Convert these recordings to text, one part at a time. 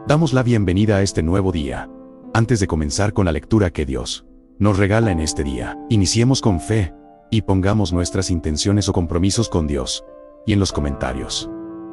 Damos la bienvenida a este nuevo día. Antes de comenzar con la lectura que Dios nos regala en este día, iniciemos con fe y pongamos nuestras intenciones o compromisos con Dios y en los comentarios,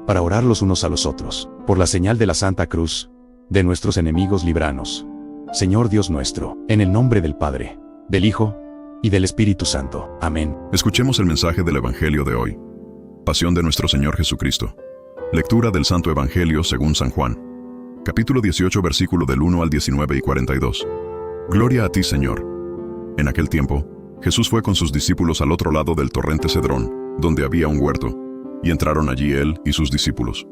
para orar los unos a los otros, por la señal de la Santa Cruz, de nuestros enemigos líbranos, Señor Dios nuestro, en el nombre del Padre, del Hijo y del Espíritu Santo. Amén. Escuchemos el mensaje del Evangelio de hoy. Pasión de nuestro Señor Jesucristo. Lectura del Santo Evangelio según San Juan. Capítulo 18, versículo del 1 al 19 y 42. Gloria a ti, Señor. En aquel tiempo, Jesús fue con sus discípulos al otro lado del torrente Cedrón, donde había un huerto, y entraron allí él y sus discípulos.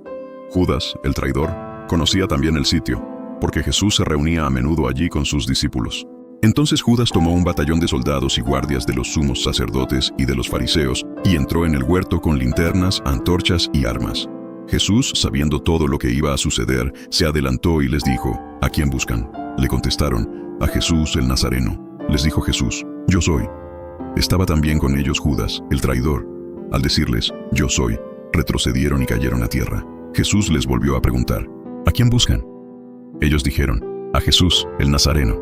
Judas, el traidor, conocía también el sitio, porque Jesús se reunía a menudo allí con sus discípulos. Entonces Judas tomó un batallón de soldados y guardias de los sumos sacerdotes y de los fariseos, y entró en el huerto con linternas, antorchas y armas. Jesús, sabiendo todo lo que iba a suceder, se adelantó y les dijo: ¿A quién buscan? Le contestaron: a Jesús el Nazareno. Les dijo Jesús: Yo soy. Estaba también con ellos Judas, el traidor. Al decirles: Yo soy, retrocedieron y cayeron a tierra. Jesús les volvió a preguntar: ¿A quién buscan? Ellos dijeron: a Jesús el Nazareno.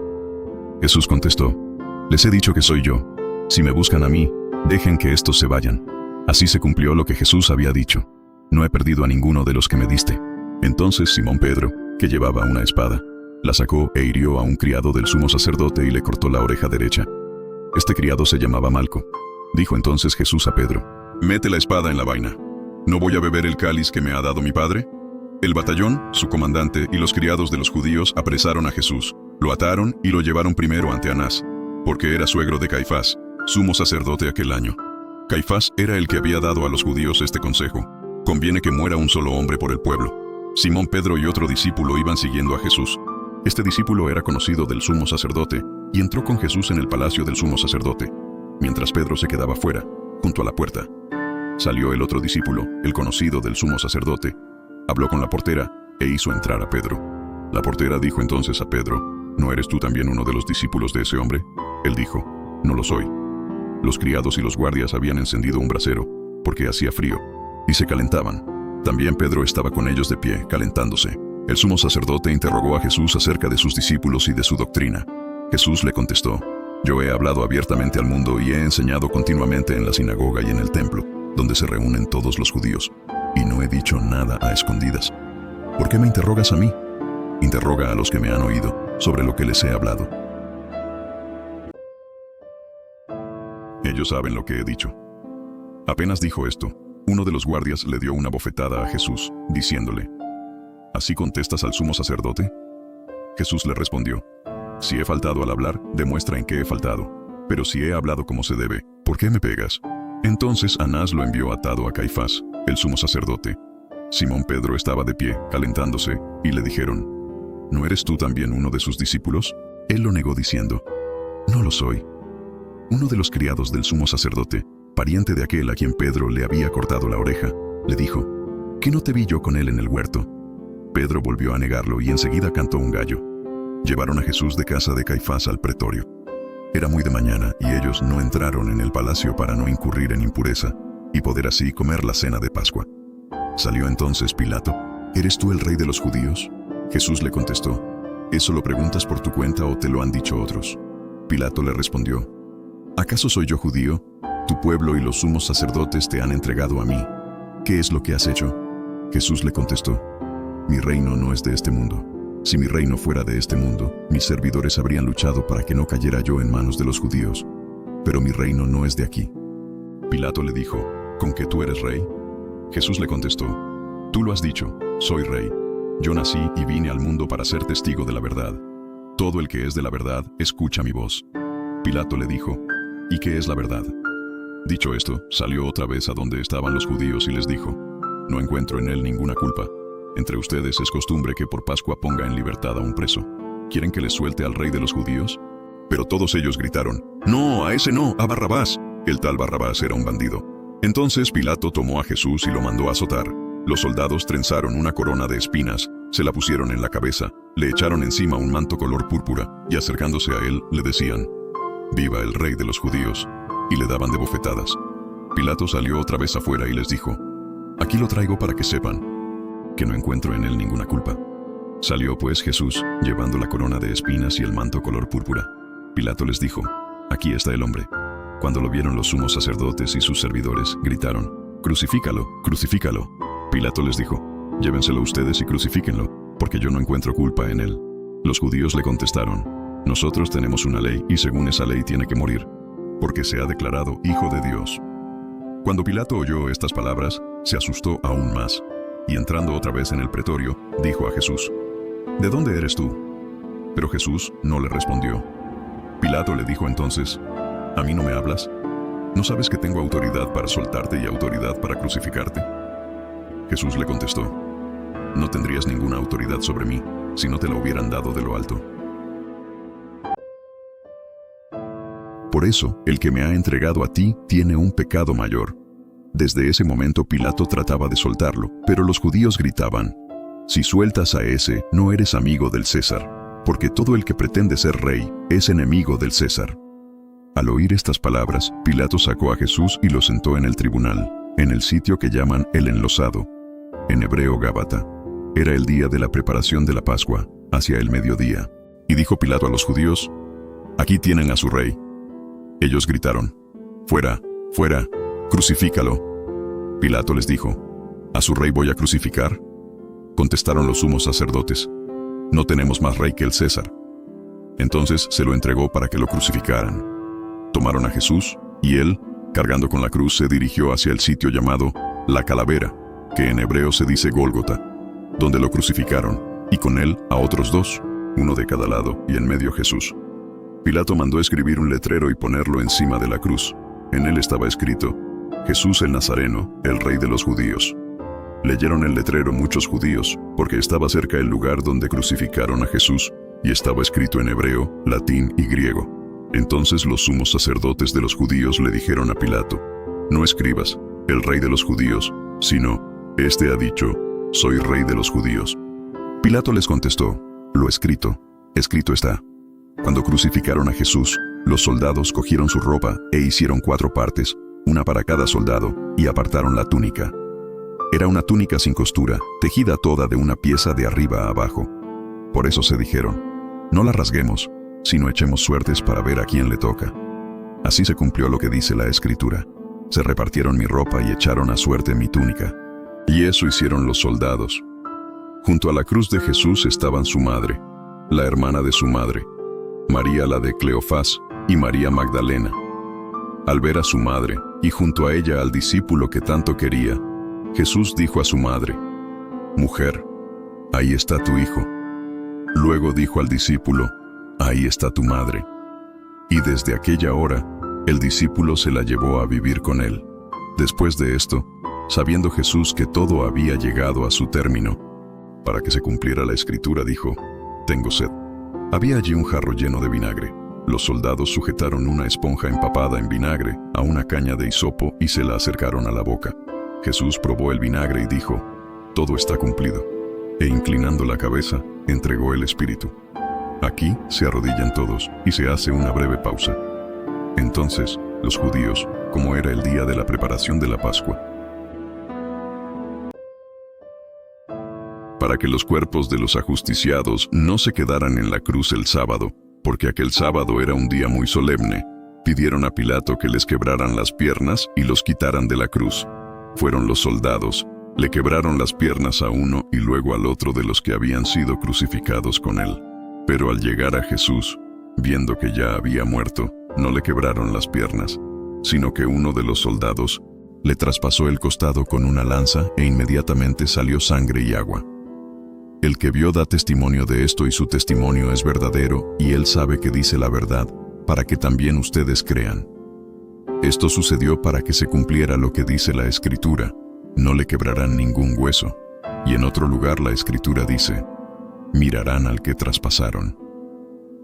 Jesús contestó: Les he dicho que soy yo. Si me buscan a mí, dejen que estos se vayan. Así se cumplió lo que Jesús había dicho: No he perdido a ninguno de los que me diste. Entonces Simón Pedro, que llevaba una espada, la sacó e hirió a un criado del sumo sacerdote y le cortó la oreja derecha. Este criado se llamaba Malco. Dijo entonces Jesús a Pedro: Mete la espada en la vaina. ¿No voy a beber el cáliz que me ha dado mi padre? El batallón, su comandante y los criados de los judíos apresaron a Jesús, lo ataron y lo llevaron primero ante Anás, porque era suegro de Caifás, sumo sacerdote aquel año. Caifás era el que había dado a los judíos este consejo: conviene que muera un solo hombre por el pueblo. Simón Pedro y otro discípulo iban siguiendo a Jesús. Este discípulo era conocido del sumo sacerdote y entró con Jesús en el palacio del sumo sacerdote, mientras Pedro se quedaba fuera, junto a la puerta. Salió el otro discípulo, el conocido del sumo sacerdote, habló con la portera e hizo entrar a Pedro. La portera dijo entonces a Pedro: ¿No eres tú también uno de los discípulos de ese hombre? Él dijo: No lo soy. Los criados y los guardias habían encendido un brasero, porque hacía frío, y se calentaban. También Pedro estaba con ellos de pie, calentándose. El sumo sacerdote interrogó a Jesús acerca de sus discípulos y de su doctrina. Jesús le contestó: Yo he hablado abiertamente al mundo y he enseñado continuamente en la sinagoga y en el templo, donde se reúnen todos los judíos, y no he dicho nada a escondidas. ¿Por qué me interrogas a mí? Interroga a los que me han oído sobre lo que les he hablado. Ellos saben lo que he dicho. Apenas dijo esto, uno de los guardias le dio una bofetada a Jesús, diciéndole: ¿Así contestas al sumo sacerdote? Jesús le respondió: Si he faltado al hablar, demuestra en qué he faltado. Pero si he hablado como se debe, ¿por qué me pegas? Entonces Anás lo envió atado a Caifás, el sumo sacerdote. Simón Pedro estaba de pie, calentándose, y le dijeron: ¿No eres tú también uno de sus discípulos? Él lo negó diciendo: No lo soy. Uno de los criados del sumo sacerdote, pariente de aquel a quien Pedro le había cortado la oreja, le dijo: ¿Qué no te vi yo con él en el huerto? Pedro volvió a negarlo y enseguida cantó un gallo. Llevaron a Jesús de casa de Caifás al pretorio. Era muy de mañana y ellos no entraron en el palacio para no incurrir en impureza y poder así comer la cena de Pascua. Salió entonces Pilato: ¿Eres tú el rey de los judíos? Jesús le contestó: ¿Eso lo preguntas por tu cuenta o te lo han dicho otros? Pilato le respondió: ¿Acaso soy yo judío? Tu pueblo y los sumos sacerdotes te han entregado a mí. ¿Qué es lo que has hecho? Jesús le contestó: Mi reino no es de este mundo. Si mi reino fuera de este mundo, mis servidores habrían luchado para que no cayera yo en manos de los judíos. Pero mi reino no es de aquí. Pilato le dijo: ¿Con que tú eres rey? Jesús le contestó: Tú lo has dicho, soy rey. Yo nací y vine al mundo para ser testigo de la verdad. Todo el que es de la verdad, escucha mi voz. Pilato le dijo: ¿Y qué es la verdad? Dicho esto, salió otra vez a donde estaban los judíos y les dijo: No encuentro en él ninguna culpa. Entre ustedes es costumbre que por Pascua ponga en libertad a un preso. ¿Quieren que les suelte al rey de los judíos? Pero todos ellos gritaron: No, a ese no, a Barrabás. El tal Barrabás era un bandido. Entonces Pilato tomó a Jesús y lo mandó a azotar. Los soldados trenzaron una corona de espinas, se la pusieron en la cabeza, le echaron encima un manto color púrpura, y acercándose a él, le decían: Viva el rey de los judíos, y le daban de bofetadas. Pilato salió otra vez afuera y les dijo: Aquí lo traigo para que sepan que no encuentro en él ninguna culpa. Salió pues Jesús, llevando la corona de espinas y el manto color púrpura. Pilato les dijo: «Aquí está el hombre». Cuando lo vieron los sumos sacerdotes y sus servidores, gritaron: «¡Crucifícalo, crucifícalo!». Pilato les dijo: «Llévenselo ustedes y crucifíquenlo, porque yo no encuentro culpa en él». Los judíos le contestaron: «Nosotros tenemos una ley, y según esa ley tiene que morir, porque se ha declarado Hijo de Dios». Cuando Pilato oyó estas palabras, se asustó aún más, y entrando otra vez en el pretorio, dijo a Jesús: «¿De dónde eres tú?». Pero Jesús no le respondió. Pilato le dijo entonces: «¿A mí no me hablas? ¿No sabes que tengo autoridad para soltarte y autoridad para crucificarte?». Jesús le contestó: «No tendrías ninguna autoridad sobre mí si no te la hubieran dado de lo alto. Por eso, el que me ha entregado a ti tiene un pecado mayor». Desde ese momento Pilato trataba de soltarlo, pero los judíos gritaban: «Si sueltas a ese, no eres amigo del César, porque todo el que pretende ser rey es enemigo del César». Al oír estas palabras, Pilato sacó a Jesús y lo sentó en el tribunal, en el sitio que llaman el Enlosado, en hebreo Gábata. Era el día de la preparación de la Pascua, hacia el mediodía. Y dijo Pilato a los judíos: «Aquí tienen a su rey». Ellos gritaron: «Fuera, fuera, crucifícalo». Pilato les dijo: «¿A su rey voy a crucificar?». Contestaron los sumos sacerdotes: «No tenemos más rey que el César». Entonces se lo entregó para que lo crucificaran. Tomaron a Jesús, y él, cargando con la cruz, se dirigió hacia el sitio llamado La Calavera, que en hebreo se dice Gólgota, donde lo crucificaron, y con él a otros dos, uno de cada lado, y en medio Jesús. Pilato mandó escribir un letrero y ponerlo encima de la cruz. En él estaba escrito: «Jesús el Nazareno, el Rey de los Judíos». Leyeron el letrero muchos judíos, porque estaba cerca el lugar donde crucificaron a Jesús, y estaba escrito en hebreo, latín y griego. Entonces los sumos sacerdotes de los judíos le dijeron a Pilato: «No escribas, el Rey de los Judíos, sino, este ha dicho: soy Rey de los Judíos». Pilato les contestó: «Lo escrito, escrito está». Cuando crucificaron a Jesús, los soldados cogieron su ropa e hicieron 4 partes, una para cada soldado, y apartaron la túnica. Era una túnica sin costura, tejida toda de una pieza de arriba a abajo. Por eso se dijeron: «No la rasguemos, sino echemos suertes para ver a quién le toca». Así se cumplió lo que dice la Escritura: «Se repartieron mi ropa y echaron a suerte mi túnica». Y eso hicieron los soldados. Junto a la cruz de Jesús estaban su madre, la hermana de su madre, María la de Cleofás y María Magdalena. Al ver a su madre, y junto a ella al discípulo que tanto quería, Jesús dijo a su madre: «Mujer, ahí está tu hijo». Luego dijo al discípulo: «Ahí está tu madre». Y desde aquella hora, el discípulo se la llevó a vivir con él. Después de esto, sabiendo Jesús que todo había llegado a su término, para que se cumpliera la Escritura, dijo: «Tengo sed». Había allí un jarro lleno de vinagre. Los soldados sujetaron una esponja empapada en vinagre a una caña de hisopo y se la acercaron a la boca. Jesús probó el vinagre y dijo: «Todo está cumplido». E inclinando la cabeza, entregó el espíritu. Aquí se arrodillan todos y se hace una breve pausa. Entonces, los judíos, como era el día de la preparación de la Pascua, para que los cuerpos de los ajusticiados no se quedaran en la cruz el sábado, porque aquel sábado era un día muy solemne, pidieron a Pilato que les quebraran las piernas y los quitaran de la cruz. Fueron los soldados, le quebraron las piernas a uno y luego al otro de los que habían sido crucificados con él. Pero al llegar a Jesús, viendo que ya había muerto, no le quebraron las piernas, sino que uno de los soldados le traspasó el costado con una lanza e inmediatamente salió sangre y agua. El que vio da testimonio de esto y su testimonio es verdadero, y él sabe que dice la verdad, para que también ustedes crean. Esto sucedió para que se cumpliera lo que dice la Escritura: no le quebrarán ningún hueso. Y en otro lugar la Escritura dice: mirarán al que traspasaron.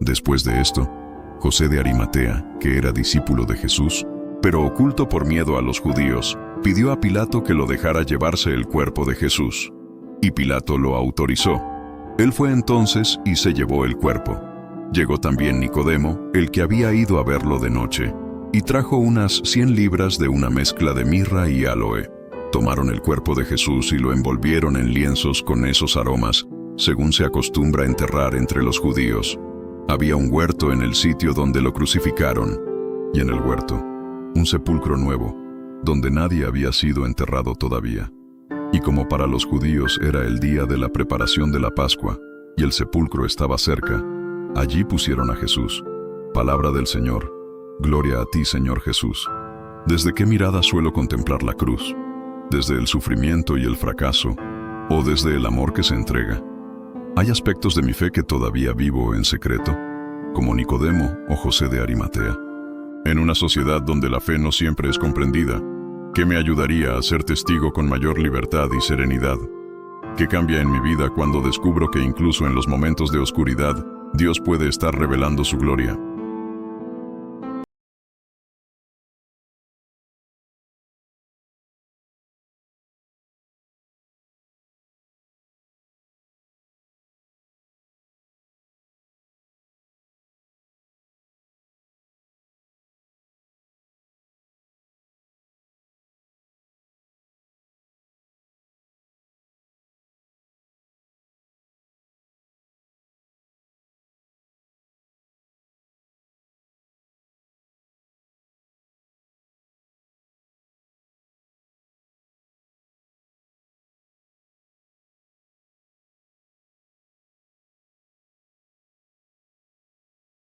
Después de esto, José de Arimatea, que era discípulo de Jesús, pero oculto por miedo a los judíos, pidió a Pilato que lo dejara llevarse el cuerpo de Jesús. Y Pilato lo autorizó. Él fue entonces y se llevó el cuerpo. Llegó también Nicodemo, el que había ido a verlo de noche, y trajo unas 100 libras de una mezcla de mirra y áloe. Tomaron el cuerpo de Jesús y lo envolvieron en lienzos con esos aromas, según se acostumbra enterrar entre los judíos. Había un huerto en el sitio donde lo crucificaron, y en el huerto, un sepulcro nuevo, donde nadie había sido enterrado todavía. Y como para los judíos era el día de la preparación de la Pascua, y el sepulcro estaba cerca, allí pusieron a Jesús. Palabra del Señor. Gloria a ti, Señor Jesús. ¿Desde qué mirada suelo contemplar la cruz? ¿Desde el sufrimiento y el fracaso, o desde el amor que se entrega? ¿Hay aspectos de mi fe que todavía vivo en secreto, como Nicodemo o José de Arimatea? En una sociedad donde la fe no siempre es comprendida, ¿qué me ayudaría a ser testigo con mayor libertad y serenidad? ¿Qué cambia en mi vida cuando descubro que incluso en los momentos de oscuridad, Dios puede estar revelando su gloria?